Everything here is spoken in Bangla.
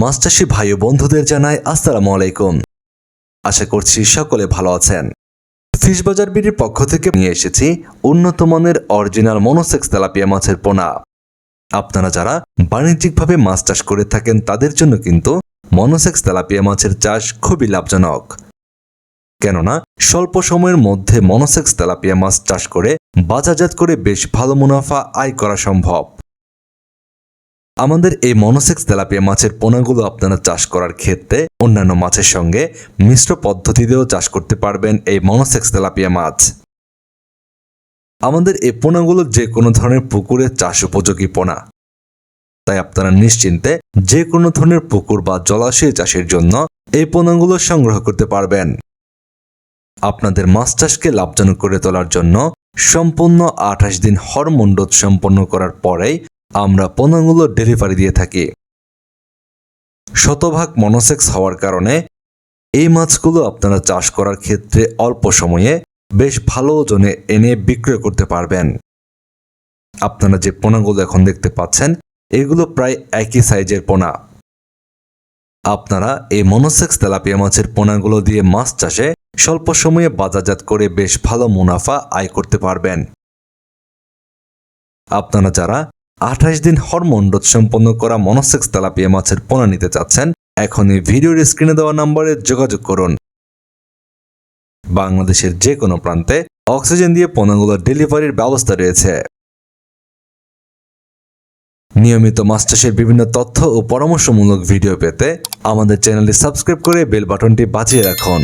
মাছ চাষী ভাই ও বন্ধুদের জানাই আসসালামু আলাইকুম। আশা করছি সকলে ভালো আছেন। ফিশ বাজার বিডির পক্ষ থেকে নিয়ে এসেছি উন্নত মানের অরিজিনাল মনোসেক্স তেলাপিয়া মাছের পোনা। আপনারা যারা বাণিজ্যিকভাবে মাছ চাষ করে থাকেন তাদের জন্য কিন্তু মনোসেক্স তেলাপিয়া মাছের চাষ খুবই লাভজনক। কেননা স্বল্প সময়ের মধ্যে মনোসেক্স তেলাপিয়া মাছ চাষ করে বাজারজাত করে বেশ ভালো মুনাফা আয় করা সম্ভব। আমাদের এই মনোসেক্স তেলাপিয়া মাছের পোনাগুলো আপনারা চাষ করার ক্ষেত্রে অন্যান্য মাছের সঙ্গে মিশ্র পদ্ধতিতেও চাষ করতে পারবেন এই মনোসেক্স তেলাপিয়া মাছ। আমাদের এই পোনাগুলো যে কোনো ধরনের পুকুরে চাষ উপযোগী পোনা, তাই আপনারা নিশ্চিন্তে যে কোনো ধরনের পুকুর বা জলাশয় চাষের জন্য এই পোনাগুলো সংগ্রহ করতে পারবেন। আপনাদের মাছ চাষকে লাভজনক করে তোলার জন্য সম্পূর্ণ 28 দিন হরমোন ডোজ সম্পন্ন করার পরেই আমরা পোনাগুলো ডেলিভারি দিয়ে থাকি। শতভাগ মনোসেক্স হওয়ার কারণে এই মাছগুলো আপনারা চাষ করার ক্ষেত্রে অল্প সময়ে বেশ ভালো ওজনে এনে বিক্রয় করতে পারবেন। আপনারা যে পোনাগুলো এখন দেখতে পাচ্ছেন এগুলো প্রায় একই সাইজের পোনা। আপনারা এই মনোসেক্স তেলাপিয়া মাছের পোনাগুলো দিয়ে মাছ চাষে স্বল্প সময়ে বাজারজাত করে বেশ ভালো মুনাফা আয় করতে পারবেন। আপনারা যারা 28 দিন হরমোন ডোজ সম্পন্ন করা মনোসেক্স তেলাপিয়া মাছের পোনা নিতে চাচ্ছেন, এখনই ভিডিওর স্ক্রিনে দেওয়া নম্বরে যোগাযোগ করুন। বাংলাদেশের যে কোনো প্রান্তে অক্সিজেন দিয়ে পোনাগুলোর ডেলিভারির ব্যবস্থা রয়েছে। নিয়মিত মাছ চাষের বিভিন্ন তথ্য ও পরামর্শমূলক ভিডিও পেতে আমাদের চ্যানেলটি সাবস্ক্রাইব করে বেল বাটনটি বাজিয়ে রাখুন।